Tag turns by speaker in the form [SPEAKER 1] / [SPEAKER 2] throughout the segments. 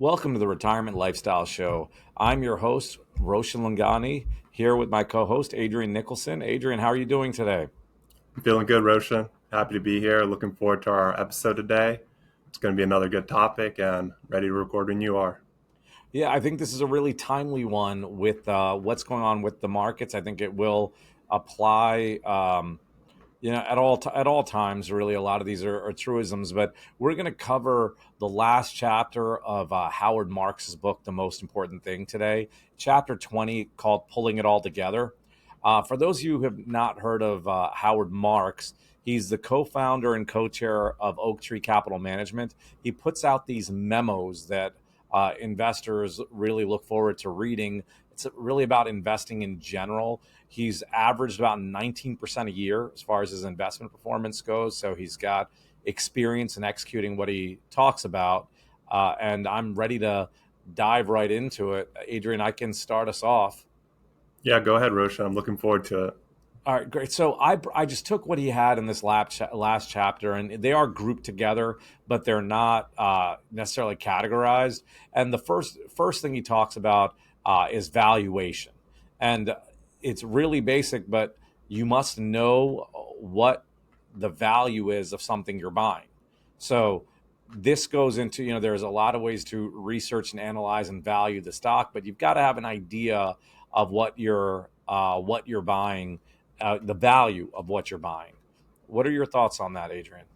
[SPEAKER 1] Welcome to the Retirement Lifestyle Show. I'm your host, Roshan Loungani, here with my co-host, Adrian Nicholson. Adrian, how are you doing today?
[SPEAKER 2] I'm feeling good, Roshan. Happy to be here. Looking forward to our episode today. It's going to be another good topic and ready to record when you are.
[SPEAKER 1] Yeah, I think this is a really timely one with what's going on with the markets. I think it will apply, at all times. Really, a lot of these are truisms, but we're going to cover the last chapter of Howard Marks's book, "The Most Important Thing," today. Chapter 20, called "Pulling It All Together." For those of you who have not heard of Howard Marks, he's the co-founder and co-chair of Oak Tree Capital Management. He puts out these memos that investors really look forward to reading. It's really about investing in general. He's averaged about 19% a year as far as his investment performance goes. So he's got experience in executing what he talks about. And I'm ready to dive right into it. Adrian, I can start us off.
[SPEAKER 2] Yeah, go ahead, Roshan. I'm looking forward to it.
[SPEAKER 1] All right, great. So I just took what he had in this last chapter, and they are grouped together, but they're not necessarily categorized. And the first thing he talks about is valuation, and it's really basic, but you must know what the value is of something you're buying. So this goes into, there's a lot of ways to research and analyze and value the stock, but you've got to have an idea of what you're buying, the value of what you're buying. What are your thoughts on that, Adrian?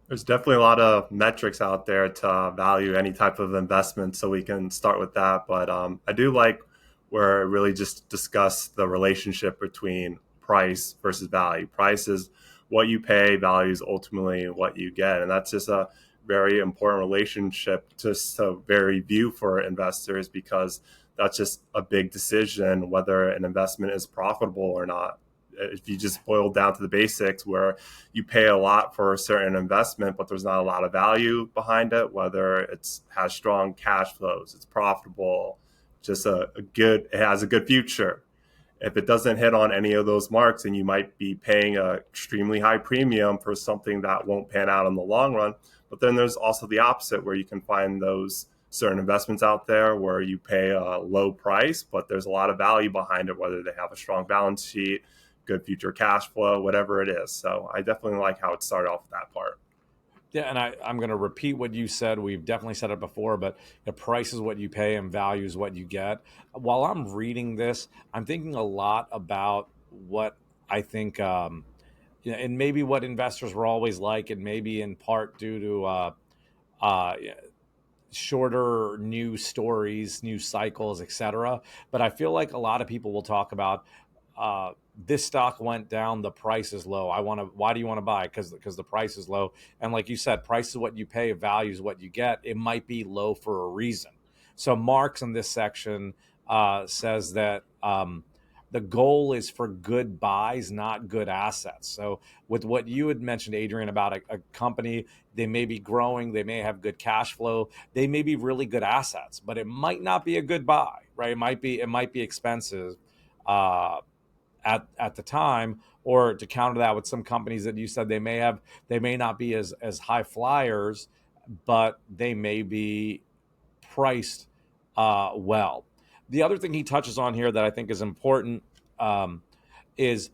[SPEAKER 2] There's definitely a lot of metrics out there to value any type of investment, so we can start with that. But I do like where it really just discuss the relationship between price versus value. Price is what you pay, value is ultimately what you get. And that's just a very important relationship, just a very view for investors, because that's just a big decision whether an investment is profitable or not. If you just boil down to the basics, where you pay a lot for a certain investment, but there's not a lot of value behind it, whether it's has strong cash flows, it's profitable, just it has a good future. If it doesn't hit on any of those marks, then you might be paying a extremely high premium for something that won't pan out in the long run. But then there's also the opposite, where you can find those certain investments out there where you pay a low price, but there's a lot of value behind it, whether they have a strong balance sheet, good future cash flow, whatever it is. So I definitely like how it started off with that part.
[SPEAKER 1] Yeah, and I'm going to repeat what you said. We've definitely said it before, but the price is what you pay and value is what you get. While I'm reading this, I'm thinking a lot about what I think, and maybe what investors were always like, and maybe in part due to uh, shorter news stories, news cycles, etc. But I feel like a lot of people will talk about this stock went down, the price is low. Why do you want to buy? Because the price is low. And like you said, price is what you pay, value is what you get. It might be low for a reason. So Marx in this section says that the goal is for good buys, not good assets. So with what you had mentioned, Adrian, about a company, they may be growing, they may have good cash flow, they may be really good assets, but it might not be a good buy, right? It might be expensive uh, at the time. Or to counter that, with some companies that you said, they may not be as high flyers, but they may be priced well. The other thing he touches on here that I think is important um, is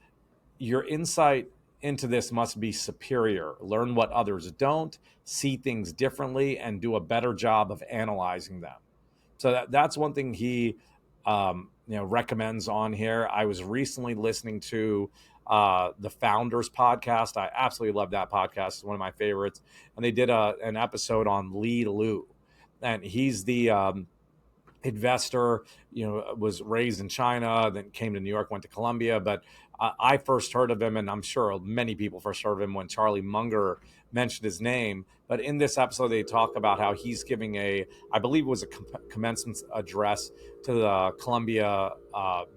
[SPEAKER 1] your insight into this must be superior. Learn what others don't, see things differently, and do a better job of analyzing them. So that's one thing he recommends on here. I was recently listening to the Founders podcast. I absolutely love that podcast. It's one of my favorites. And they did an episode on Lee Lu, and he's the investor, was raised in China, then came to New York, went to Columbia. But I first heard of him, and I'm sure many people first heard of him when Charlie Munger mentioned his name. But in this episode, they talk about how he's giving I believe it was a commencement address to the Columbia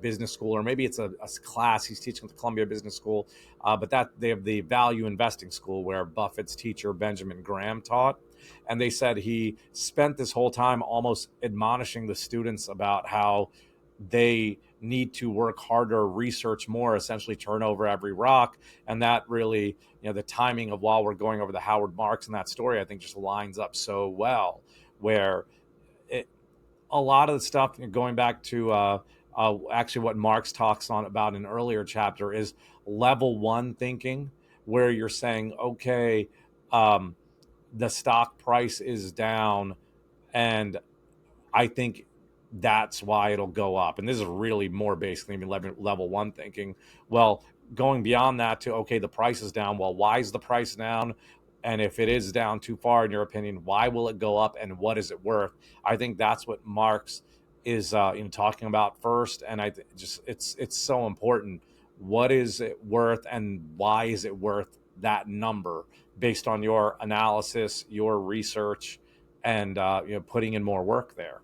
[SPEAKER 1] Business School, or maybe it's a class he's teaching at the Columbia Business School. But that they have the Value Investing School where Buffett's teacher Benjamin Graham taught. And they said he spent this whole time almost admonishing the students about how they need to work harder, research more, essentially turn over every rock. And that really, the timing of while we're going over the Howard Marks in that story, I think just lines up so well, where a lot of the stuff, going back to actually what Marx talks on about in an earlier chapter, is level one thinking, where you're saying, okay, um, the stock price is down, and I think that's why it'll go up. And this is really more basically level one thinking. Well, going beyond that to, okay, the price is down. Well, why is the price down? And if it is down too far, in your opinion, why will it go up, and what is it worth? I think that's what Marx is talking about first. And just it's so important. What is it worth, and why is it worth that number, based on your analysis, your research, and putting in more work there.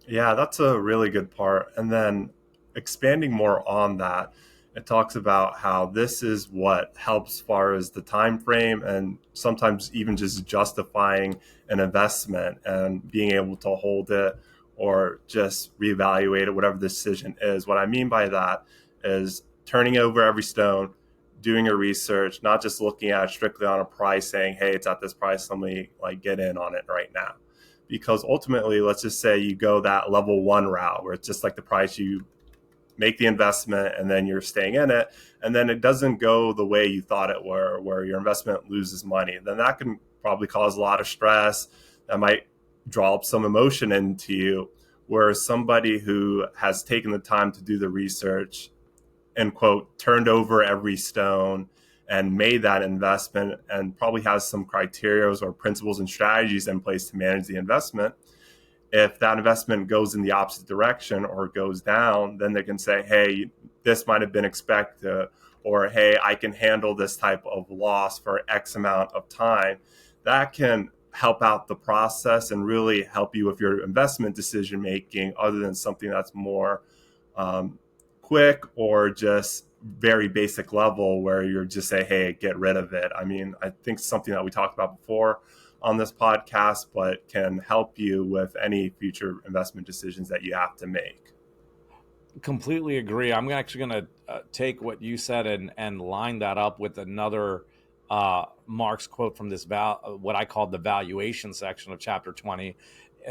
[SPEAKER 2] Yeah, that's a really good part. And then expanding more on that, it talks about how this is what helps as far as the time frame and sometimes even just justifying an investment and being able to hold it or just reevaluate it, whatever the decision is. What I mean by that is turning over every stone, doing a research, not just looking at it strictly on a price, saying, hey, it's at this price, let me like get in on it right now. Because ultimately, let's just say you go that level one route where it's just like the price, you make the investment and then you're staying in it, and then it doesn't go the way you thought it were, where your investment loses money. Then that can probably cause a lot of stress. That might draw up some emotion into you. Whereas somebody who has taken the time to do the research and quote turned over every stone and made that investment and probably has some criteria or principles and strategies in place to manage the investment, if that investment goes in the opposite direction or goes down, then they can say, hey, this might have been expected, or hey, I can handle this type of loss for X amount of time. That can help out the process and really help you with your investment decision making, other than something that's more um, quick or just very basic level where you're just say, hey, get rid of it. I mean, I think something that we talked about before on this podcast, but can help you with any future investment decisions that you have to make.
[SPEAKER 1] Completely agree. I'm actually going to take what you said and line that up with another Mark's quote from this what I call the valuation section of chapter 20.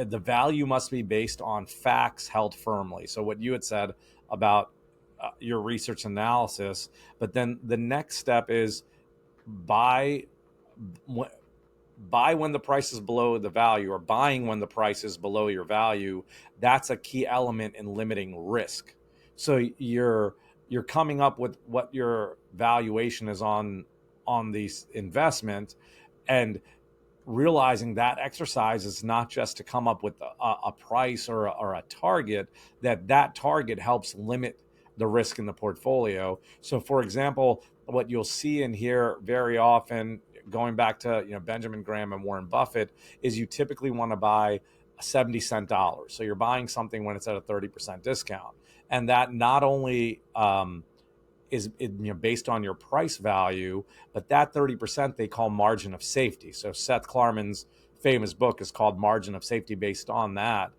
[SPEAKER 1] The value must be based on facts held firmly. So what you had said about your research analysis, but then the next step is buy buy when the price is below the value, or buying when the price is below your value. That's a key element in limiting risk. So you're coming up with what your valuation is on these investment, and realizing that exercise is not just to come up with a price or a target, that target helps limit the risk in the portfolio. So for example, what you'll see in here very often, going back to Benjamin Graham and Warren Buffett, is you typically want to buy a 70-cent dollar. So you're buying something when it's at a 30% discount, and that not only is based on your price value, but that 30% they call margin of safety. So Seth Klarman's famous book is called Margin of Safety, based on that.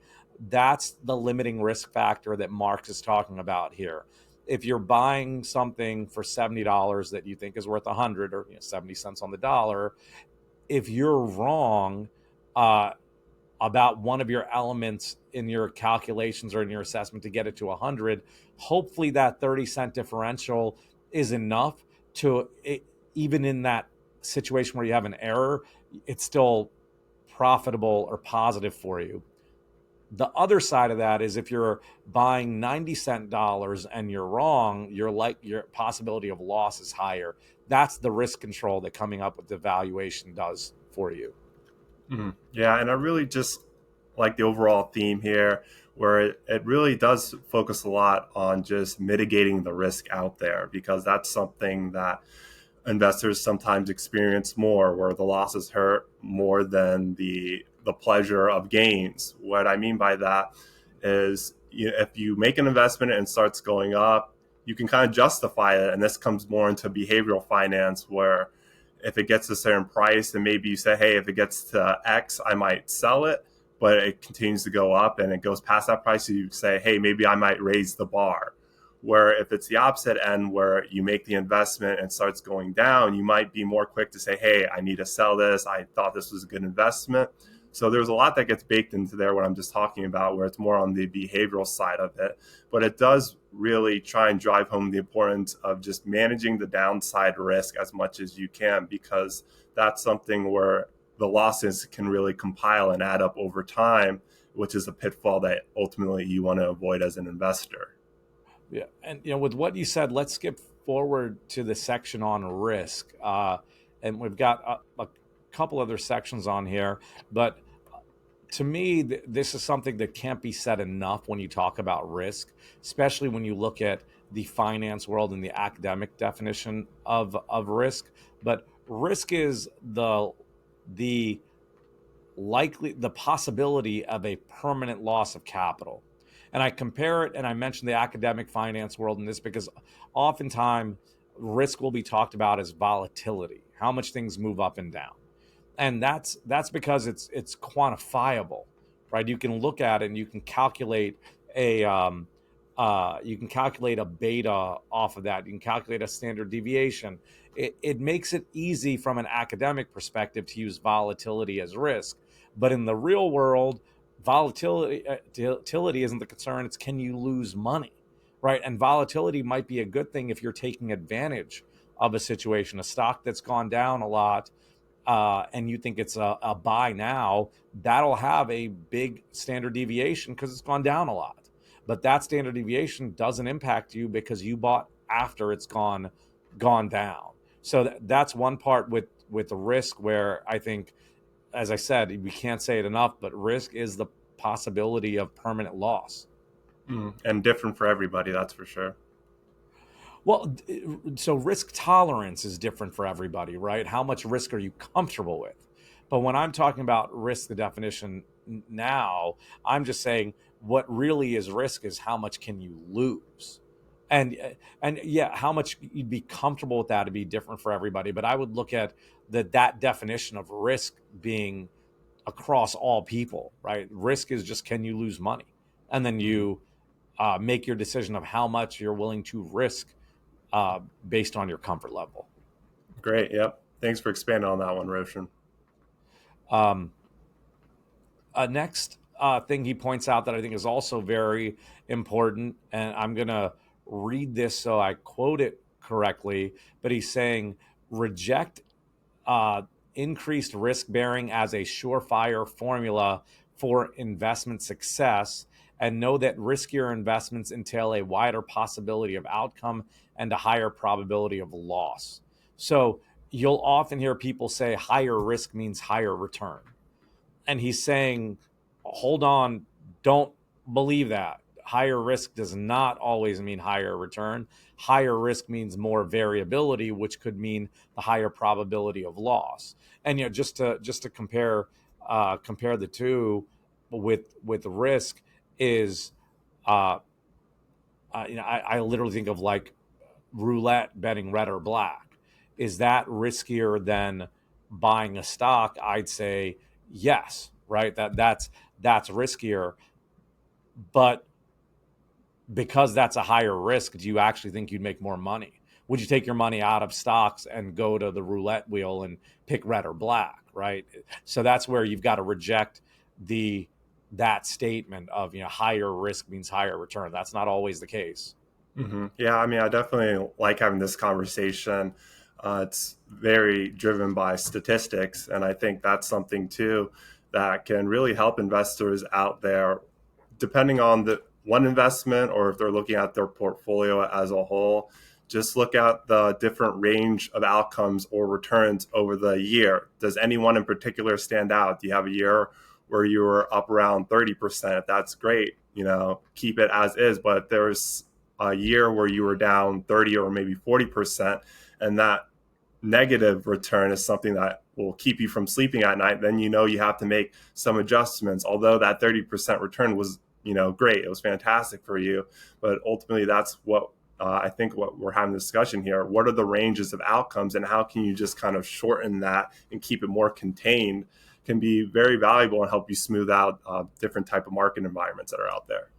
[SPEAKER 1] That's the limiting risk factor that Marx is talking about here. If you're buying something for $70 that you think is worth 100, or 70 cents on the dollar, if you're wrong uh, about one of your elements in your calculations or in your assessment to get it to 100, hopefully that 30-cent differential is enough to even in that situation where you have an error, it's still profitable or positive for you. The other side of that is, if you're buying 90-cent dollars and you're wrong, your possibility of loss is higher. That's the risk control that coming up with the valuation does for you.
[SPEAKER 2] Yeah, and I really just like the overall theme here, where it really does focus a lot on just mitigating the risk out there, because that's something that investors sometimes experience more, where the losses hurt more than the pleasure of gains. What I mean by that is, if you make an investment and it starts going up, you can kind of justify it. And this comes more into behavioral finance, where if it gets a certain price, then maybe you say, hey, if it gets to X, I might sell it, but it continues to go up and it goes past that price. So you say, hey, maybe I might raise the bar. Where if it's the opposite end, where you make the investment and it starts going down, you might be more quick to say, hey, I need to sell this. I thought this was a good investment. So there's a lot that gets baked into there when I'm just talking about, where it's more on the behavioral side of it. But it does really try and drive home the importance of just managing the downside risk as much as you can, because that's something where the losses can really compile and add up over time, which is a pitfall that ultimately you want to avoid as an investor.
[SPEAKER 1] Yeah, and with what you said, let's skip forward to the section on risk, and we've got a couple other sections on here. But to me, this is something that can't be said enough when you talk about risk, especially when you look at the finance world and the academic definition of risk. But risk is the the possibility of a permanent loss of capital. And I compare it, and I mentioned the academic finance world in this because oftentimes risk will be talked about as volatility, how much things move up and down. And that's because it's quantifiable, right? You can look at it and a you can calculate a beta off of that. You can calculate a standard deviation. It makes it easy from an academic perspective to use volatility as risk. But in the real world, volatility isn't the concern. It's can you lose money, right? And volatility might be a good thing if you're taking advantage of a situation, a stock that's gone down a lot, and you think it's a buy now, that'll have a big standard deviation because it's gone down a lot. But that standard deviation doesn't impact you because you bought after it's gone down. So that's one part with the risk where I think, as I said, we can't say it enough, but risk is the possibility of permanent loss.
[SPEAKER 2] And different for everybody, that's for sure.
[SPEAKER 1] Well, so risk tolerance is different for everybody, right? How much risk are you comfortable with? But when I'm talking about risk, the definition now, I'm just saying what really is risk is how much can you lose, and and yeah, how much you'd be comfortable with that to be different for everybody. But I would look at that definition of risk being across all people, right? Risk is just can you lose money, and then
[SPEAKER 2] Mhm.
[SPEAKER 1] you make your decision of how much you're willing to risk based on your comfort level.
[SPEAKER 2] Great. Yep. Thanks for expanding on that one, Roshan.
[SPEAKER 1] Um, next thing he points out that I think is also very important, and I'm going to read this so I quote it correctly, but he's saying reject uh, increased risk bearing as a surefire formula for investment success, and know that riskier investments entail a wider possibility of outcome and a higher probability of loss. So you'll often hear people say higher risk means higher return. And he's saying, hold on, don't believe that. Higher risk does not always mean higher return. Higher risk means more variability, which could mean the higher probability of loss. And just to compare the two with risk is uh, I literally think of like roulette betting red or black. Is that riskier than buying a stock? I'd say yes, right? That's riskier, but because that's a higher risk, do you actually think you'd make more money? Would you take your money out of stocks and go to the roulette wheel and pick red or black, right? So that's where you've got to reject the that statement of higher risk means higher return. That's not always the case.
[SPEAKER 2] Yeah, I mean, I definitely like having this conversation. It's very driven by statistics, and I think that's something too that can really help investors out there, depending on the one investment or if they're looking at their portfolio as a whole. Just look at the different range of outcomes or returns over the year. Does any one in particular stand out? Do you have a year where you were up around 30%? That's great. Keep it as is. But there's a year where you were down 30 or maybe 40%, and that negative return is something that will keep you from sleeping at night, then you have to make some adjustments. Although that 30% return was, great, it was fantastic for you, but ultimately that's what I think what we're having this discussion here. What are the ranges of outcomes, and how can you just kind of shorten that and keep it more contained? Can be very valuable and help you smooth out different type of market environments that are out there.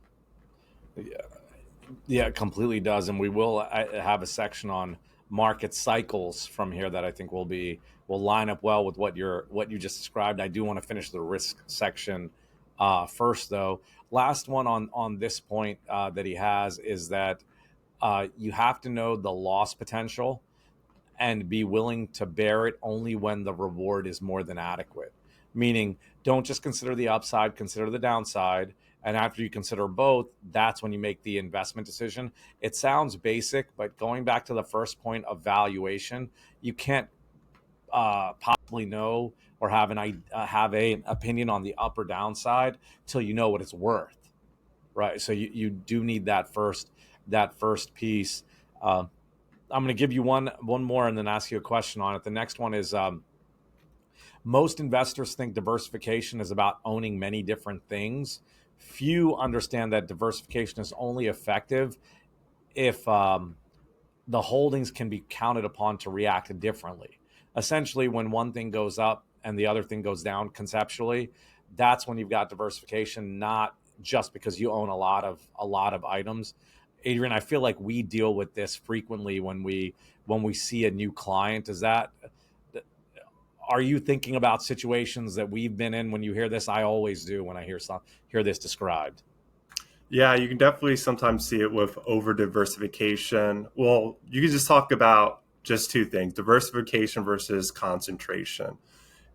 [SPEAKER 1] Yeah, yeah, it completely does, and we will have a section on market cycles from here that I think will be will line up well with what you just described. I do want to finish the risk section first, though. Last one on this point that he has is that you have to know the loss potential and be willing to bear it only when the reward is more than adequate. Meaning, don't just consider the upside, consider the downside. And after you consider both, that's when you make the investment decision. It sounds basic, but going back to the first point of valuation, you can't possibly know or have an opinion on the up or downside till you know what it's worth, right? So you do need that first piece. Uh, I'm going to give you one more and then ask you a question on it. The next one is most investors think diversification is about owning many different things. Few understand that diversification is only effective if the holdings can be counted upon to react differently. Essentially, when one thing goes up and the other thing goes down conceptually, that's when you've got diversification, not just because you own a lot of items. Adrian, I feel like we deal with this frequently when we see a new client. Is that are you thinking about situations that we've been in when you hear this? I always do when I hear this described.
[SPEAKER 2] Yeah, you can definitely sometimes see it with over diversification. Well, you can just talk about just two things: diversification versus concentration.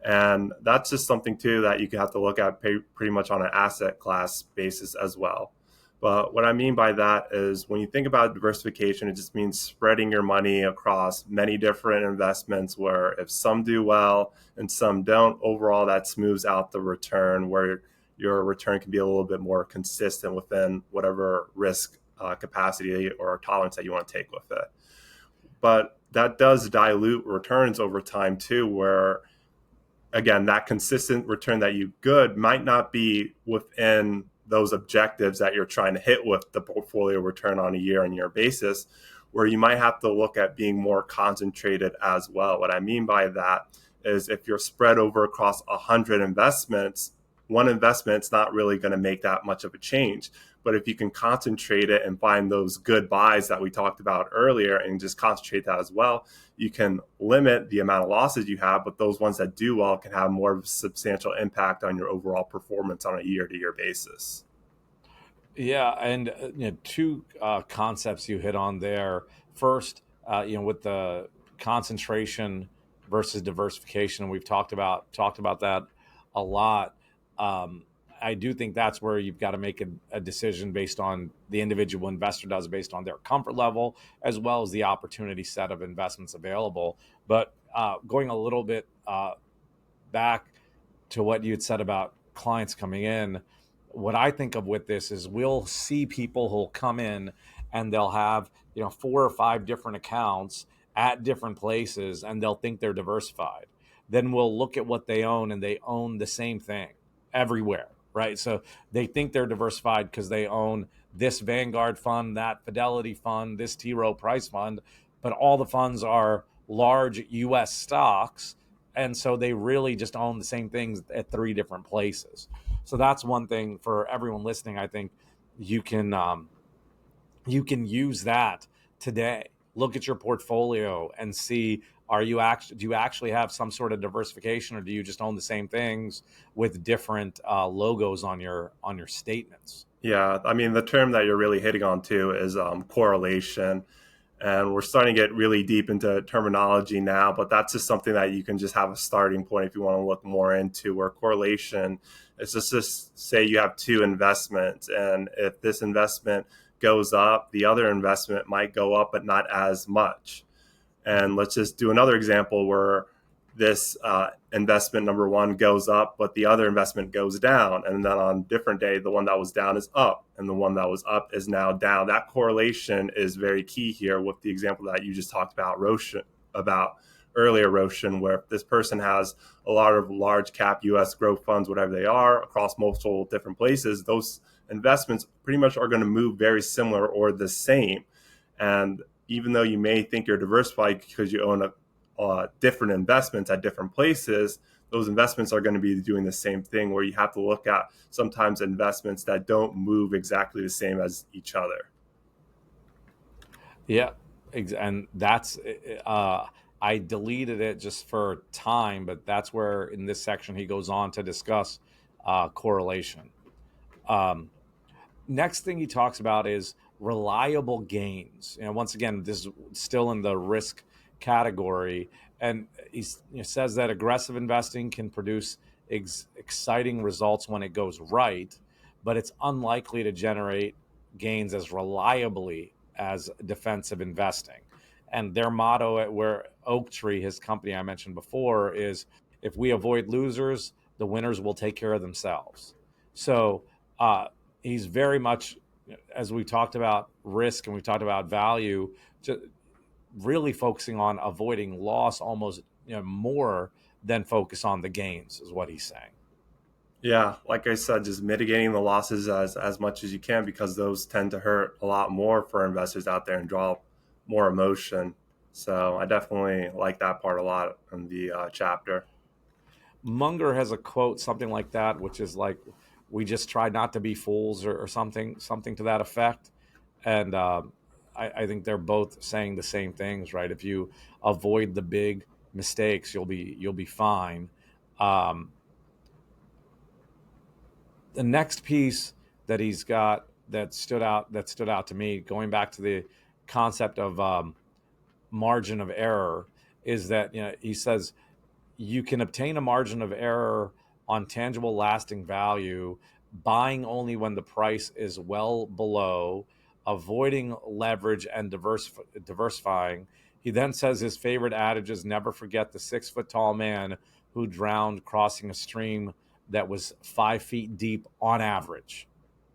[SPEAKER 2] And that's just something too that you have to look at pretty much on an asset class basis as well. But what I mean by that is when you think about diversification, it just means spreading your money across many different investments where if some do well and some don't, overall that smooths out the return where your return can be a little bit more consistent within whatever risk capacity or tolerance that you want to take with it. But that does dilute returns over time too, where again, that consistent return that you good might not be within those objectives that you're trying to hit with the portfolio return on a year basis, where you might have to look at being more concentrated as well. What I mean by that is if you're spread over across 100 investments, one investment's not really going to make that much of a change. But if you can concentrate it and find those good buys that we talked about earlier and just concentrate that as well, you can limit the amount of losses you have, but those ones that do well can have more of a substantial impact on your overall performance on a year-to-year basis.
[SPEAKER 1] Yeah, and two concepts you hit on there. First, with the concentration versus diversification, we've talked about that a lot. Um, I do think that's where you've got to make a decision based on the individual investor does based on their comfort level as well as the opportunity set of investments available. But going a little bit back to what you had said about clients coming in, what I think of with this is we'll see people who'll come in and they'll have, 4 or 5 different accounts at different places and they'll think they're diversified. Then we'll look at what they own and they own the same thing everywhere, right? So they think they're diversified because they own this Vanguard fund, that Fidelity fund, this T. Rowe Price fund, but all the funds are large US stocks, and so they really just own the same things at 3 different places. So that's one thing for everyone listening. I think you can you can use that today. Look at your portfolio and see, do you actually have some sort of diversification, or do you just own the same things with different logos on your statements?
[SPEAKER 2] Yeah, I mean, the term that you're really hitting on too is correlation. And we're starting to get really deep into terminology now, but that's just something that you can just have a starting point if you want to look more into, where correlation is just say you have two investments, and if this investment goes up, the other investment might go up, but not as much. And let's just do another example where this investment number one goes up, but the other investment goes down. And then on a different day, the one that was down is up and the one that was up is now down. That correlation is very key here with the example that you just talked about, Roshan, about earlier, Roshan, where this person has a lot of large cap US growth funds, whatever they are, across multiple different places, those investments pretty much are going to move very similar or the same. And even though you may think you're diversified because you own different investments at different places, those investments are going to be doing the same thing, where you have to look at sometimes investments that don't move exactly the same as each other.
[SPEAKER 1] Yeah, and that's I deleted it just for time, but that's where in this section he goes on to discuss correlation. Um, Next thing he talks about is reliable gains. Once again, this is still in the risk category, and he says that aggressive investing can produce exciting results when it goes right, but it's unlikely to generate gains as reliably as defensive investing. And their motto at where Oak Tree, his company I mentioned before, is if we avoid losers, the winners will take care of themselves. So uh, he's very much, as we talked about risk and we talked about value, just really focusing on avoiding loss almost more than focus on the gains is what he's saying.
[SPEAKER 2] Yeah, like I said, just mitigating the losses as much as you can, because those tend to hurt a lot more for investors out there and draw more emotion. So I definitely like that part a lot in the chapter.
[SPEAKER 1] Munger has a quote something like that, which is like, "We just try not to be fools," or something to that effect. And I think they're both saying the same things, right? If you avoid the big mistakes, you'll be fine. Um, the next piece that he's got that stood out to me, going back to the concept of margin of error, is that he says you can obtain a margin of error on tangible lasting value, buying only when the price is well below, avoiding leverage, and diversifying. He then says his favorite adage is never forget the 6 foot tall man who drowned crossing a stream that was 5 feet deep on average.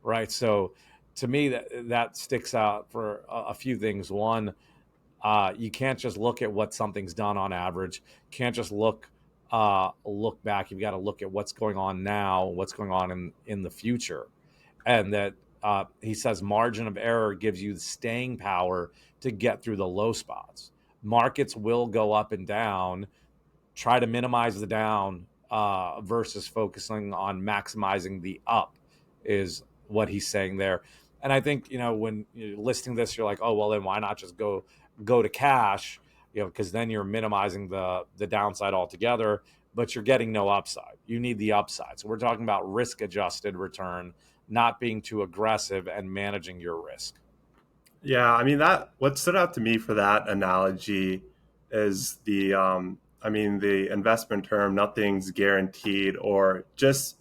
[SPEAKER 1] Right. So to me, that sticks out for a few things. One, you can't just look at what something's done on average. Can't just look back. You've got to look at what's going on now, what's going on in the future, and that he says margin of error gives you the staying power to get through the low spots. Markets will go up and down. Try to minimize the down versus focusing on maximizing the up is what he's saying there. And I think when you're listing this, you're like, oh well, then why not just go to cash? Because then you're minimizing the downside altogether, but you're getting no upside. You need the upside. So we're talking about risk adjusted return, not being too aggressive and managing your risk.
[SPEAKER 2] Yeah, I mean that what stood out to me for that analogy is the investment term nothing's guaranteed, or just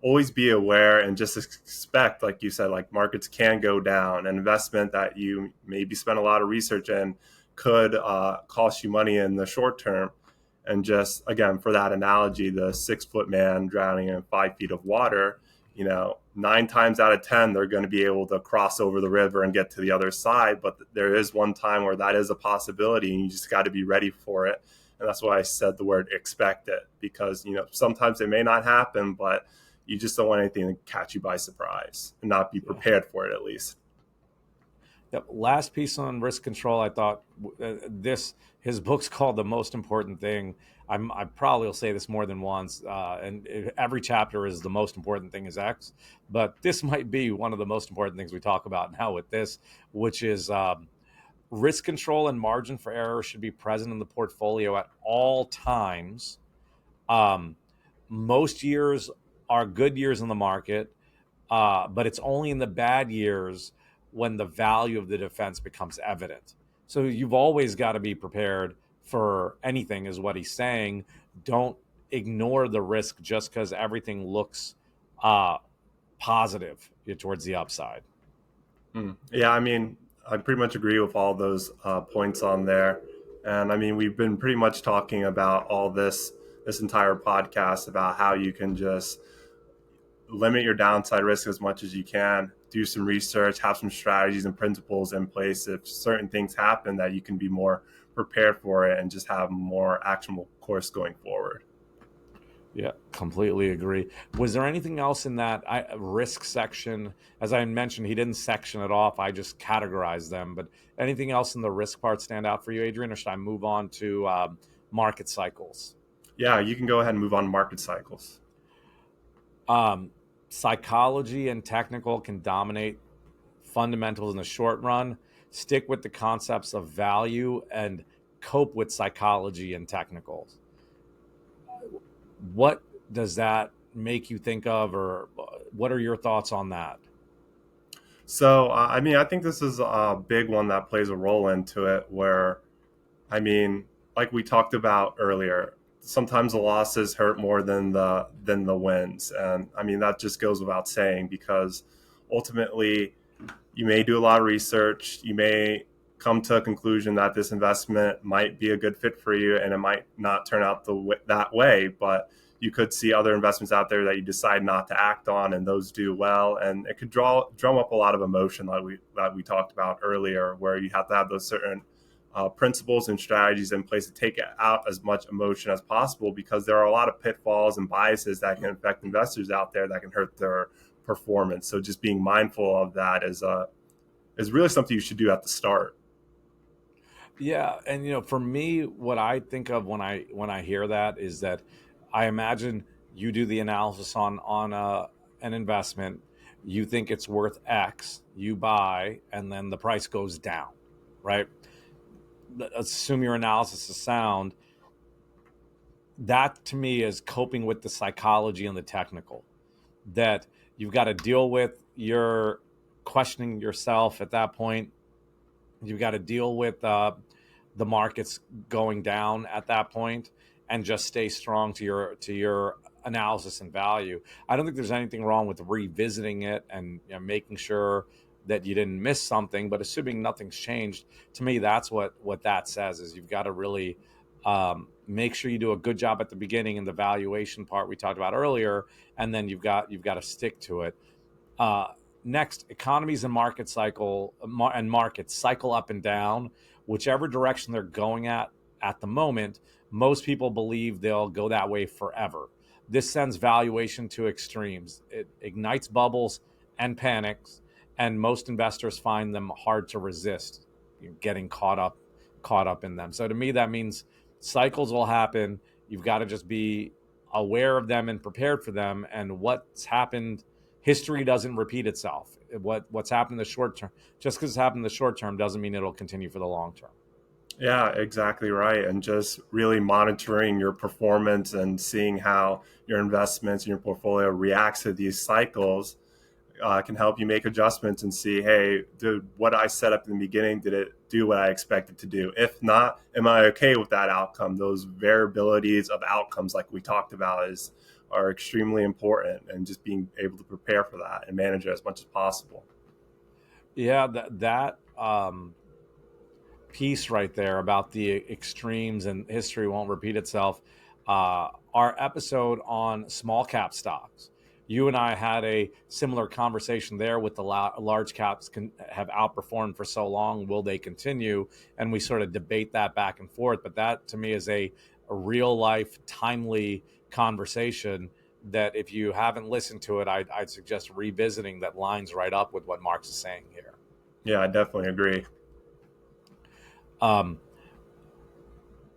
[SPEAKER 2] always be aware and just expect, like you said, like markets can go down. An investment that you maybe spent a lot of research in could cost you money in the short term. And just again, for that analogy, the 6 foot man drowning in 5 feet of water, 9 times out of 10, they're going to be able to cross over the river and get to the other side. But there is one time where that is a possibility, and you just got to be ready for it. And that's why I said the word expect it, because, sometimes it may not happen, but you just don't want anything to catch you by surprise and not be
[SPEAKER 1] Yeah.
[SPEAKER 2] prepared for it at least.
[SPEAKER 1] Yep. Last piece on risk control, I thought this his book's called The Most Important Thing. I probably will say this more than once, and every chapter is the most important thing is X, but this might be one of the most important things we talk about now with this, which is risk control and margin for error should be present in the portfolio at all times. Um, Most years are good years in the market, but it's only in the bad years when the value of the defense becomes evident. So you've always got to be prepared for anything, is what he's saying. Don't ignore the risk just because everything looks uh, positive towards the upside.
[SPEAKER 2] Yeah, I mean, I pretty much agree with all those points on there. And I mean, we've been pretty much talking about all this entire podcast about how you can just limit your downside risk as much as you can, do some research, have some strategies and principles in place if certain things happen, that you can be more prepared for it and just have more actionable course going forward.
[SPEAKER 1] Yeah, completely agree. Was there anything else in that risk section? As I mentioned, he didn't section it off. I just categorized them. But anything else in the risk part stand out for you, Adrian, or should I move on to market cycles?
[SPEAKER 2] Yeah, you can go ahead and move on to market cycles.
[SPEAKER 1] Um, Psychology and technical can dominate fundamentals in the short run. Stick with the concepts of value and cope with psychology and technicals. What does that make you think of, or what are your thoughts on that?
[SPEAKER 2] So, I mean, I think this is a big one that plays a role into it where, I mean, like we talked about earlier, sometimes the losses hurt more than the wins. And I mean, that just goes without saying because ultimately you may do a lot of research, you may come to a conclusion that this investment might be a good fit for you and it might not turn out that way, but you could see other investments out there that you decide not to act on and those do well, and it could drum up a lot of emotion like we talked about earlier, where you have to have those certain principles and strategies in place to take out as much emotion as possible, because there are a lot of pitfalls and biases that can affect investors out there that can hurt their performance. So just being mindful of that is really something you should do at the start.
[SPEAKER 1] Yeah, and for me, what I think of when I hear that is that I imagine you do the analysis on an investment, you think it's worth X, you buy, and then the price goes down, right? Let's assume your analysis is sound. That to me is coping with the psychology and the technical. That you've got to deal with your questioning yourself at that point. You've got to deal with the markets going down at that point, and just stay strong to your analysis and value. I don't think there's anything wrong with revisiting it and making sure that you didn't miss something, but assuming nothing's changed, to me, that's what that says is you've got to really make sure you do a good job at the beginning in the valuation part we talked about earlier, and then you've got to stick to it. Uh, Next, economies and markets cycle up and down, whichever direction they're going at the moment. Most people believe they'll go that way forever. This sends valuation to extremes. It ignites bubbles and panics, and most investors find them hard to resist, getting caught up in them. So to me, that means cycles will happen. You've got to just be aware of them and prepared for them. And what's happened, history doesn't repeat itself. What's happened in the short term, just because it's happened in the short term, doesn't mean it'll continue for the long term.
[SPEAKER 2] Yeah, exactly right. And just really monitoring your performance and seeing how your investments and your portfolio reacts to these cycles can help you make adjustments and see, hey, did what I set up in the beginning, did it do what I expected to do? If not, am I okay with that outcome? Those variabilities of outcomes, like we talked about, are extremely important, and just being able to prepare for that and manage it as much as possible.
[SPEAKER 1] Yeah, that piece right there about the extremes and history won't repeat itself. Our episode on small cap stocks, you and I had a similar conversation there with the large caps have outperformed for so long. Will they continue? And we sort of debate that back and forth. But that to me is a real life, timely conversation that if you haven't listened to it, I'd suggest revisiting, that lines right up with what Marx is saying here.
[SPEAKER 2] Yeah, I definitely agree.
[SPEAKER 1] Um,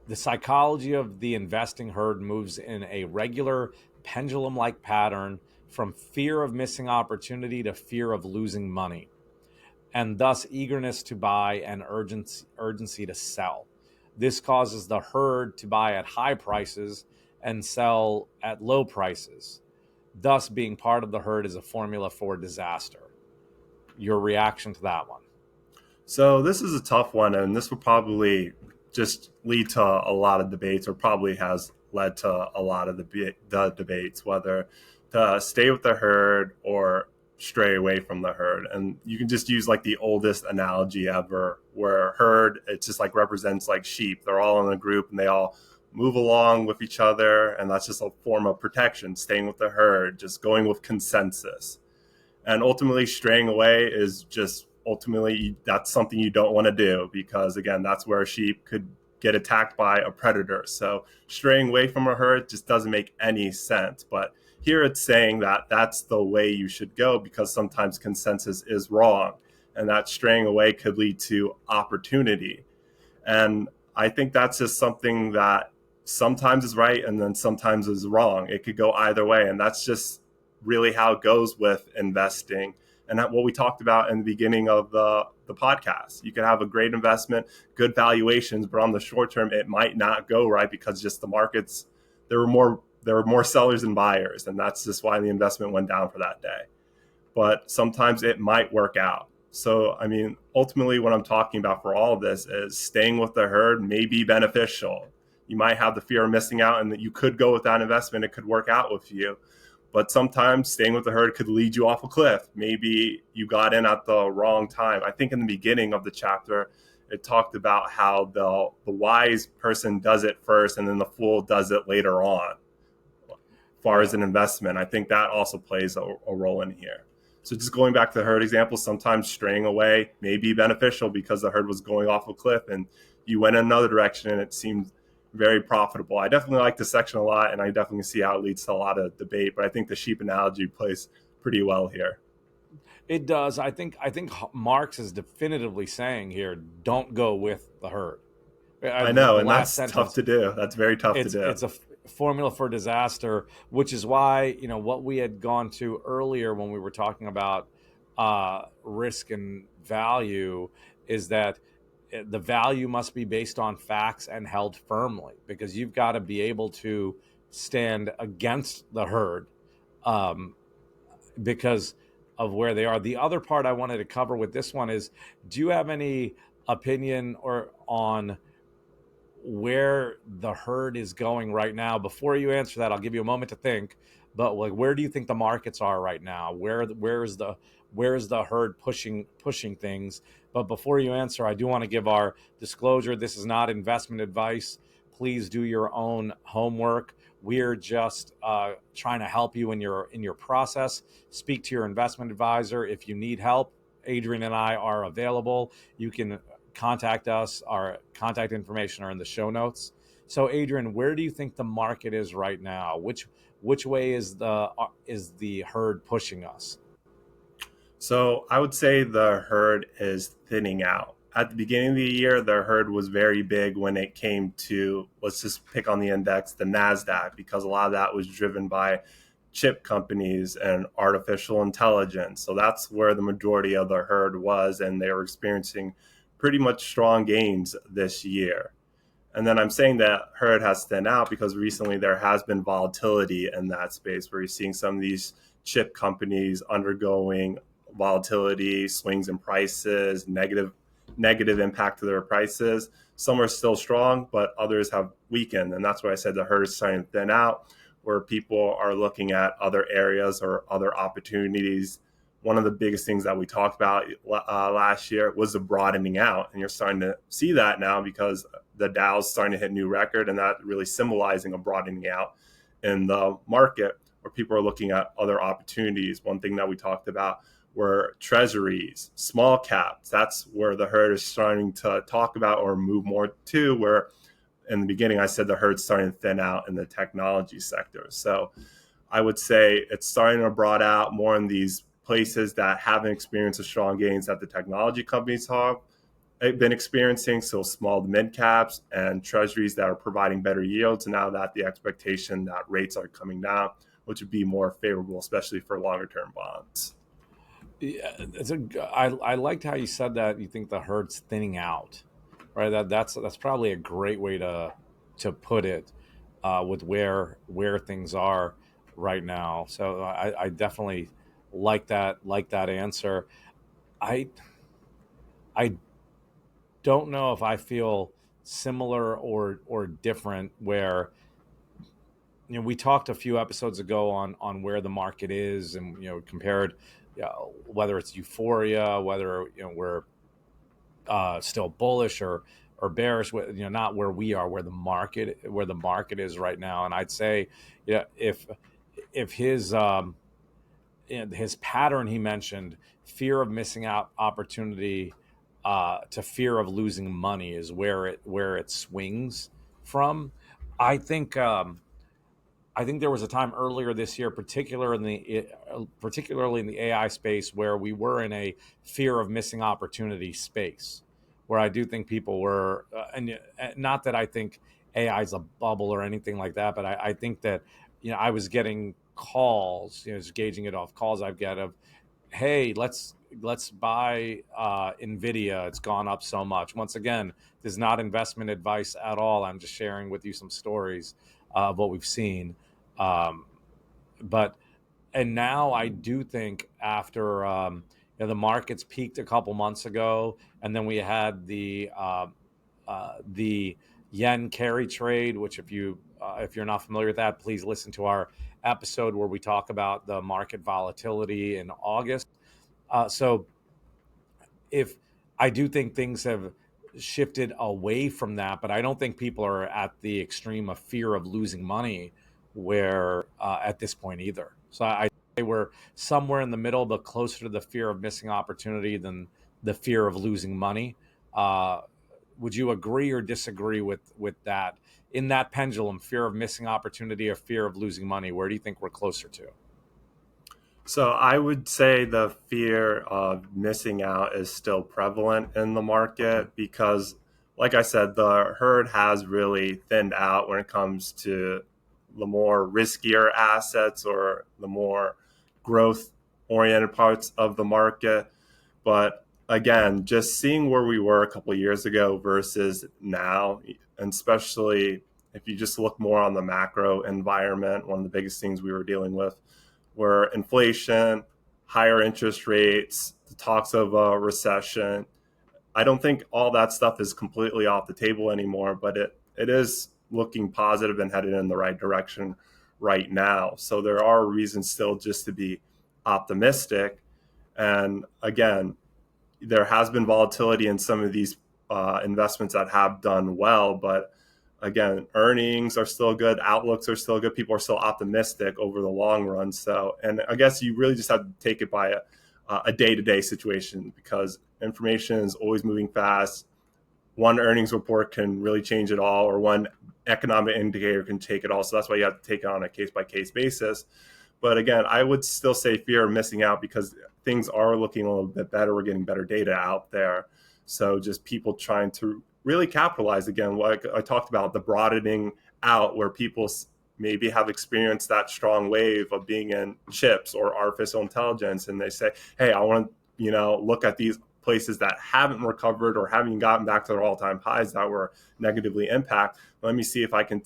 [SPEAKER 1] The psychology of the investing herd moves in a regular pendulum like pattern from fear of missing opportunity to fear of losing money, and thus eagerness to buy and urgency to sell. This causes the herd to buy at high prices and sell at low prices. Thus, being part of the herd is a formula for disaster. Your reaction to that one?
[SPEAKER 2] So this is a tough one, and this will probably just lead to a lot of debates, or probably has led to a lot of the debates, whether to stay with the herd or stray away from the herd. And you can just use like the oldest analogy ever, where herd, it's just like represents like sheep. They're all in a group and they all move along with each other, and that's just a form of protection, staying with the herd, just going with consensus. And ultimately straying away is just ultimately that's something you don't want to do, because again, that's where a sheep could get attacked by a predator. So straying away from a herd just doesn't make any sense. But here it's saying that that's the way you should go, because sometimes consensus is wrong, and that straying away could lead to opportunity. And I think that's just something that sometimes is right and then sometimes is wrong. It could go either way. And that's just really how it goes with investing. And that what we talked about in the beginning of the podcast. You can have a great investment, good valuations, but on the short term, it might not go right because just the markets, there were more sellers than buyers, and that's just why the investment went down for that day. But sometimes it might work out. So, I mean, ultimately, what I'm talking about for all of this is staying with the herd may be beneficial. You might have the fear of missing out, and that you could go with that investment. It could work out with you. But sometimes staying with the herd could lead you off a cliff. Maybe you got in at the wrong time. I think in the beginning of the chapter, it talked about how the wise person does it first and then the fool does it later on far as
[SPEAKER 1] Yeah.
[SPEAKER 2] an investment. I think that also plays a role in here. So just going back to the herd example, sometimes straying away may be beneficial because the herd was going off a cliff and you went in another direction and it seemed very profitable. I definitely like this section a lot, and I definitely see how it leads to a lot of debate, but I think the sheep analogy plays pretty well here.
[SPEAKER 1] It does. I think Marx is definitively saying here, don't go with the herd.
[SPEAKER 2] I
[SPEAKER 1] The
[SPEAKER 2] know, and
[SPEAKER 1] last
[SPEAKER 2] that's tough
[SPEAKER 1] sentence,
[SPEAKER 2] to do. That's very tough to do.
[SPEAKER 1] it's a formula for disaster, which is why, what we had gone to earlier when we were talking about risk and value is that the value must be based on facts and held firmly, because you've got to be able to stand against the herd, um, because of where they are. The other part I wanted to cover with this one is, do you have any opinion or on where the herd is going right now? Before you answer that, I'll give you a moment to think. But like, where do you think the markets are right now? Where is the herd pushing things? But before you answer, I do want to give our disclosure. This is not investment advice. Please do your own homework. We're just trying to help you in your process. Speak to your investment advisor if you need help. Adrian and I are available. You can contact us. Our contact information are in the show notes. So, Adrian, where do you think the market is right now? Which way is the herd pushing us?
[SPEAKER 2] So I would say the herd is thinning out. At the beginning of the year, the herd was very big when it came to, let's just pick on the index, the NASDAQ, because a lot of that was driven by chip companies and artificial intelligence. So that's where the majority of the herd was, and they were experiencing pretty much strong gains this year. And then I'm saying that herd has thinned out because recently there has been volatility in that space where you're seeing some of these chip companies undergoing volatility, swings in prices, negative impact to their prices. Some are still strong, but others have weakened. And that's why I said the herd is starting to thin out, where people are looking at other areas or other opportunities. One of the biggest things that we talked about last year was the broadening out. And you're starting to see that now because the Dow's starting to hit new record, and that really symbolizing a broadening out in the market where people are looking at other opportunities. One thing that we talked about were treasuries, small caps. That's where the herd is starting to talk about or move more to, where in the beginning I said the herd's starting to thin out in the technology sector. So I would say it's starting to broad out more in these places that haven't experienced the strong gains that the technology companies have been experiencing. So small to mid caps and treasuries that are providing better yields. And now that the expectation that rates are coming down, which would be more favorable, especially for longer term bonds.
[SPEAKER 1] Yeah, I liked how you said that you think the herd's thinning out, right? That's probably a great way to put it, with where things are right now. So I definitely like that answer. I I don't know if I feel similar or different. Where we talked a few episodes ago on where the market is, and compared, whether it's euphoria, whether we're still bullish or bearish, not where we are, where the market is right now. And I'd say, if his pattern he mentioned, fear of missing out opportunity, to fear of losing money, is where it swings from. I think I think there was a time earlier this year, particularly in the AI space, where we were in a fear of missing opportunity space, where I do think people were, and not that I think AI is a bubble or anything like that, but I think that I was getting calls, just gauging it off calls I've get of hey, let's buy Nvidia. It's gone up so much. Once again, this is not investment advice at all. I'm just sharing with you some stories of what we've seen. Um, but and now I do think after the markets peaked a couple months ago, and then we had the yen carry trade, which if you're not familiar with that, please listen to our episode where we talk about the market volatility in August. So if I do think things have shifted away from that, but I don't think people are at the extreme of fear of losing money where at this point either. So I say we're somewhere in the middle, but closer to the fear of missing opportunity than the fear of losing money. Uh, would you agree or disagree with that? In that pendulum, fear of missing opportunity or fear of losing money, where do you think we're closer to?
[SPEAKER 2] So I would say the fear of missing out is still prevalent in the
[SPEAKER 1] Okay.
[SPEAKER 2] market because, like I said, the herd has really thinned out when it comes to the more riskier assets or the more growth oriented parts of the market. But again, just seeing where we were a couple of years ago versus now, and especially if you just look more on the macro environment, one of the biggest things we were dealing with were inflation, higher interest rates, the talks of a recession. I don't think all that stuff is completely off the table anymore, but it is looking positive and headed in the right direction right now. So there are reasons still just to be optimistic. And again, there has been volatility in some of these investments that have done well, but again, earnings are still good, outlooks are still good, people are still optimistic over the long run. So, and I guess you really just have to take it by a day-to-day situation because information is always moving fast. One earnings report can really change it all, or one economic indicator can take it all. So that's why you have to take it on a case-by-case basis. But again, I would still say fear of missing out because things are looking a little bit better. We're getting better data out there. So just people trying to really capitalize again, like I talked about, the broadening out where people maybe have experienced that strong wave of being in chips or artificial intelligence. And they say, hey, I want to, look at these places that haven't recovered or haven't gotten back to their all-time highs that were negatively impacted. Let me see if I can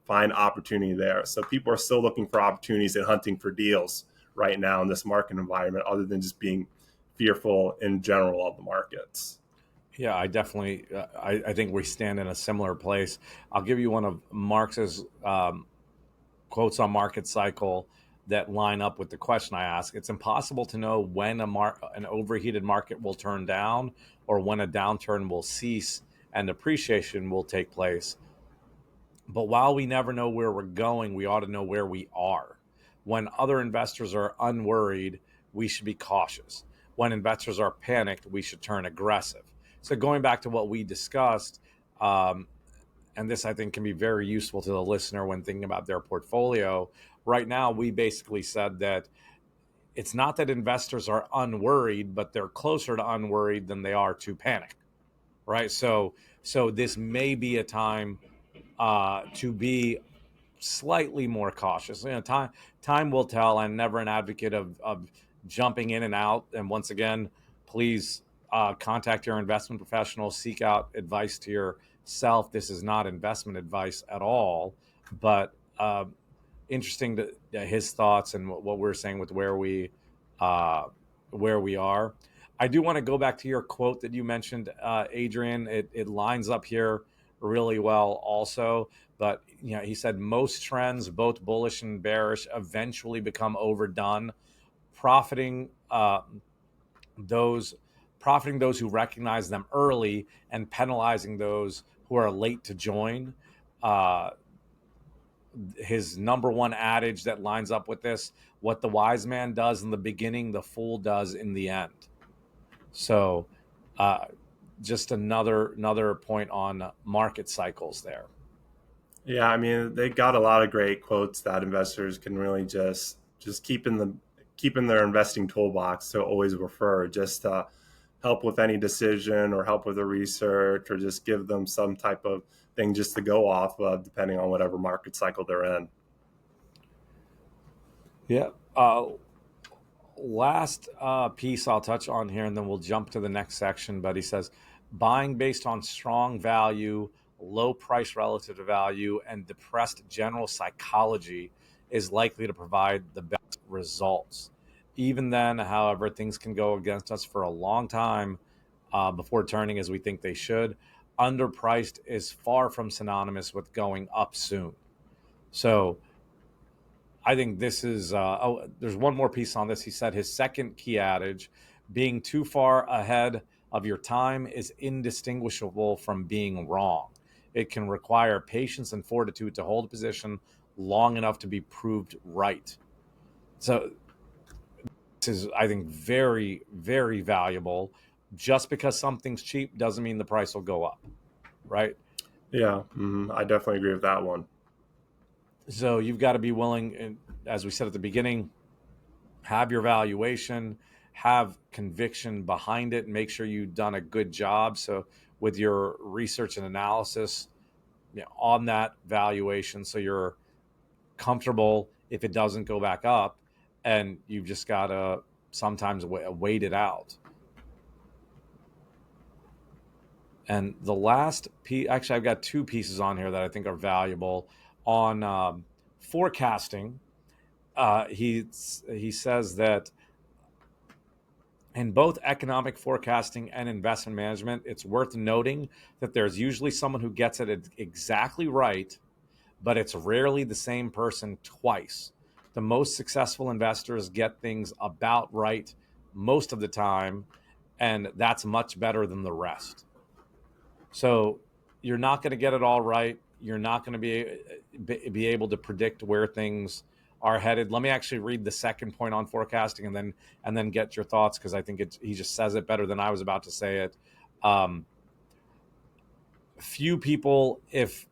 [SPEAKER 2] find opportunity there. So people are still looking for opportunities and hunting for deals right now in this market environment, other than just being fearful in general of the markets.
[SPEAKER 1] Yeah, I definitely. I think we stand in a similar place. I'll give you one of Marx's quotes on market cycle that line up with the question I ask. It's impossible to know when an overheated market will turn down or when a downturn will cease and appreciation will take place. But while we never know where we're going, we ought to know where we are. When other investors are unworried, we should be cautious. When investors are panicked, we should turn aggressive. So, going back to what we discussed, um, and this I think can be very useful to the listener when thinking about their portfolio. Right now, we basically said that it's not that investors are unworried, but they're closer to unworried than they are to panic, right? So this may be a time to be slightly more cautious. Time will tell. I'm never an advocate of jumping in and out. And once again, please contact your investment professional. Seek out advice to yourself. This is not investment advice at all, but interesting to his thoughts and what we're saying with uh, where we are. I do want to go back to your quote that you mentioned, Adrian. It lines up here really well, also. But he said most trends, both bullish and bearish, eventually become overdone, profiting those profiting those who recognize them early and penalizing those who are late to join. Uh, his number one adage that lines up with this: what the wise man does in the beginning, the fool does in the end. So, uh, just another point on market cycles there.
[SPEAKER 2] Yeah, I mean, they got a lot of great quotes that investors can really just keep in their investing toolbox to always refer, just to help with any decision or help with the research or just give them some type of thing just to go off of depending on whatever market cycle they're in.
[SPEAKER 1] Yeah. Last piece I'll touch on here, and then we'll jump to the next section. But he says buying based on strong value, low price relative to value, and depressed general psychology is likely to provide the best results. Even then, however, things can go against us for a long time before turning as we think they should. Underpriced is far from synonymous with going up soon. So I think this is, there's one more piece on this. He said his second key adage, being too far ahead of your time is indistinguishable from being wrong. It can require patience and fortitude to hold a position long enough to be proved right. So this is, I think, very, very valuable. Just because something's cheap doesn't mean the price will go up, right?
[SPEAKER 2] Yeah, I definitely agree with that one.
[SPEAKER 1] So you've got to be willing, as we said at the beginning, have your valuation, have conviction behind it, and make sure you've done a good job. So with your research and analysis, on that valuation, so you're comfortable if it doesn't go back up, and you've just got to sometimes wait it out. And the last piece, actually, I've got two pieces on here that I think are valuable on forecasting. He says that in both economic forecasting and investment management, it's worth noting that there's usually someone who gets it exactly right, but it's rarely the same person twice. The most successful investors get things about right most of the time, and that's much better than the rest. So you're not going to get it all right. You're not going to be able to predict where things are headed. Let me actually read the second point on forecasting, and then get your thoughts, because I think he just says it better than I was about to say it. Um, few people, if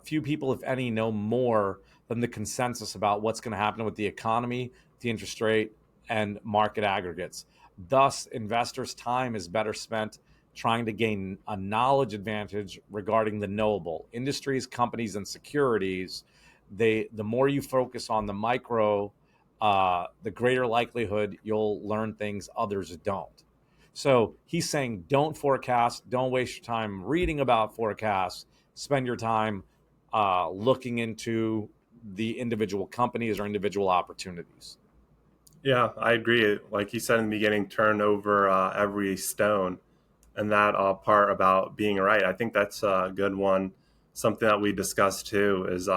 [SPEAKER 1] few people, if any, know more than the consensus about what's going to happen with the economy, the interest rate, and market aggregates. Thus, investors' time is better spent trying to gain a knowledge advantage regarding the knowable industries, companies, and securities. The more you focus on the micro, the greater likelihood you'll learn things others don't. So he's saying, don't forecast, don't waste your time reading about forecasts, spend your time looking into the individual companies or individual opportunities.
[SPEAKER 2] Yeah, I agree. Like you said in the beginning, turn over every stone, and that part about being right. I think that's a good one. Something that we discussed too is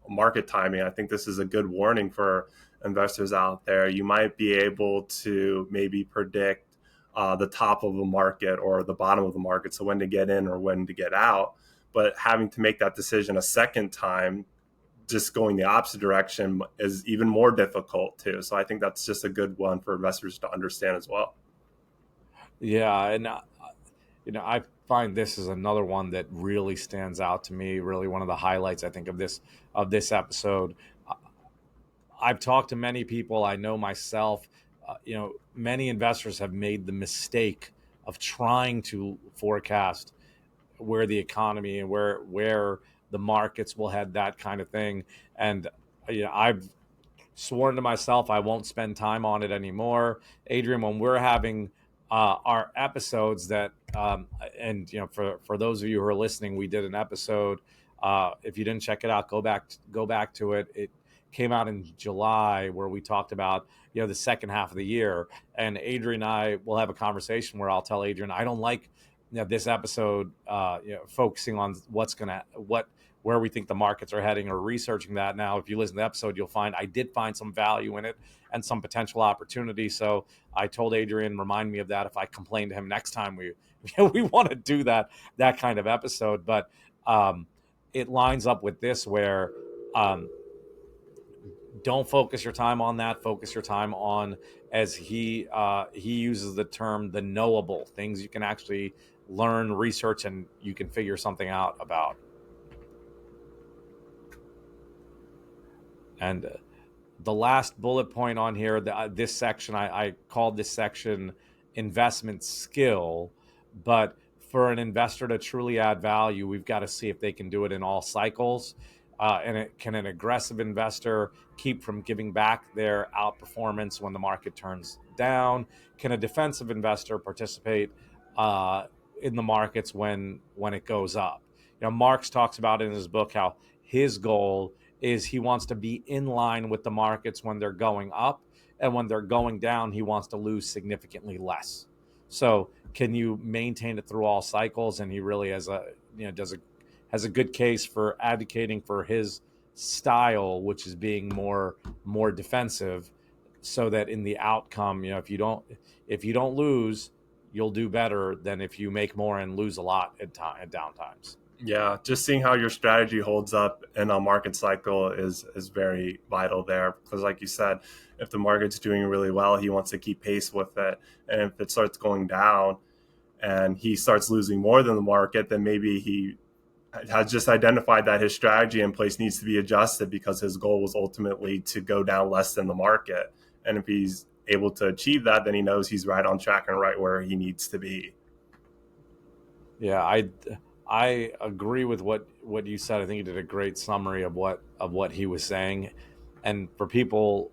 [SPEAKER 2] market timing. I think this is a good warning for investors out there. You might be able to maybe predict the top of the market or the bottom of the market, so when to get in or when to get out. But having to make that decision a second time, just going the opposite direction, is even more difficult too. So I think that's just a good one for investors to understand as well.
[SPEAKER 1] Yeah, and I find this is another one that really stands out to me. Really, one of the highlights I think of this episode. I've talked to many people. I know myself. Many investors have made the mistake of trying to forecast where the economy and where the markets will head, that kind of thing. And I've sworn to myself I won't spend time on it anymore. Adrian, when we're having our episodes that, and for those of you who are listening, we did an episode. If you didn't check it out, go back to it. It came out in July, where we talked about the second half of the year, and Adrian and I will have a conversation where I'll tell Adrian I don't like this episode focusing on where we think the markets are heading or researching that. Now, if you listen to the episode, you'll find I did find some value in it and some potential opportunity. So I told Adrian, remind me of that if I complain to him next time we want to do that kind of episode. But it lines up with this, where don't focus your time on that. Focus your time on, as he uses the term, the knowable things you can actually learn, research, and you can figure something out about. And the last bullet point on here, this section, I called this section investment skill. But for an investor to truly add value, we've got to see if they can do it in all cycles. Can an aggressive investor keep from giving back their outperformance when the market turns down? Can a defensive investor participate in the markets when it goes up? Marx talks about in his book how his goal is he wants to be in line with the markets when they're going up, and when they're going down, he wants to lose significantly less. So, can you maintain it through all cycles? And he really has a good case for advocating for his style, which is being more defensive, so that in the outcome, if you don't lose, you'll do better than if you make more and lose a lot at down times.
[SPEAKER 2] Yeah, just seeing how your strategy holds up in a market cycle is very vital there. Because like you said, if the market's doing really well, he wants to keep pace with it. And if it starts going down and he starts losing more than the market, then maybe he has just identified that his strategy in place needs to be adjusted, because his goal was ultimately to go down less than the market. And if he's able to achieve that, then he knows he's right on track and right where he needs to be.
[SPEAKER 1] Yeah, I agree with what you said. I think you did a great summary of what he was saying. And for people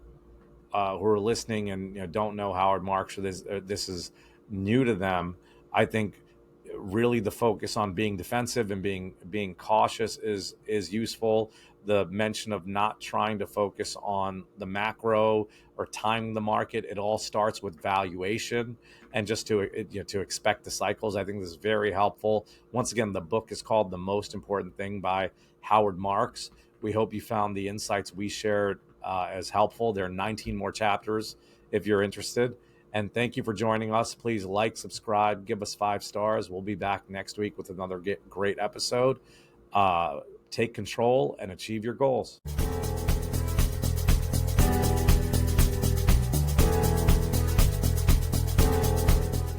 [SPEAKER 1] who are listening and don't know Howard Marks, or this is new to them, I think really the focus on being defensive and being cautious is useful. The mention of not trying to focus on the macro or timing the market, it all starts with valuation, and just to expect the cycles. I think this is very helpful. Once again, the book is called The Most Important Thing by Howard Marks. We hope you found the insights we shared as helpful. There are 19 more chapters if you're interested. And thank you for joining us. Please like, subscribe, give us 5 stars. We'll be back next week with another great episode. Take control and achieve your goals.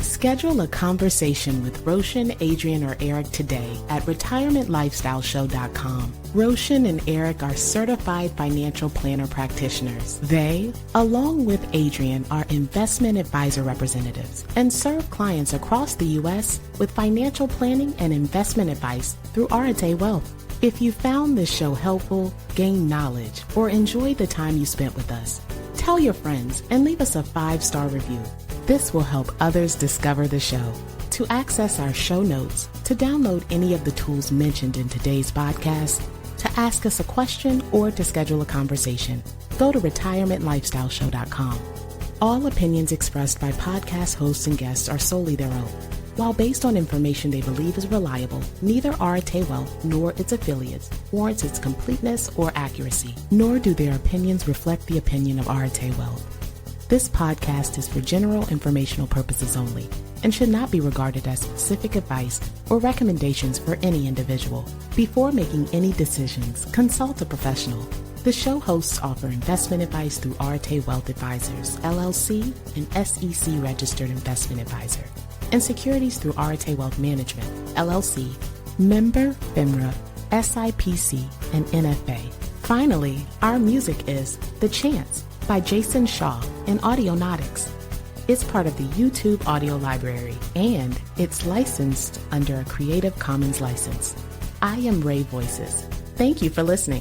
[SPEAKER 3] Schedule a conversation with Roshan, Adrian, or Eric today at retirementlifestyleshow.com. Roshan and Eric are certified financial planner practitioners. They, along with Adrian, are investment advisor representatives and serve clients across the U.S. with financial planning and investment advice through Arete Wealth. If you found this show helpful, gained knowledge, or enjoyed the time you spent with us, tell your friends and leave us a 5-star review. This will help others discover the show. To access our show notes, to download any of the tools mentioned in today's podcast, to ask us a question, or to schedule a conversation, go to retirementlifestyleshow.com. All opinions expressed by podcast hosts and guests are solely their own. While based on information they believe is reliable, neither Arete Wealth nor its affiliates warrants its completeness or accuracy, nor do their opinions reflect the opinion of Arete Wealth. This podcast is for general informational purposes only and should not be regarded as specific advice or recommendations for any individual. Before making any decisions, consult a professional. The show hosts offer investment advice through Arete Wealth Advisors, LLC, an SEC-registered investment advisor, and securities through Arete Wealth Management, LLC, member FINRA, SIPC, and NFA. Finally, our music is The Chance by Jason Shaw and Audionautics. It's part of the YouTube audio library, and it's licensed under a Creative Commons license. I am Ray Voices. Thank you for listening.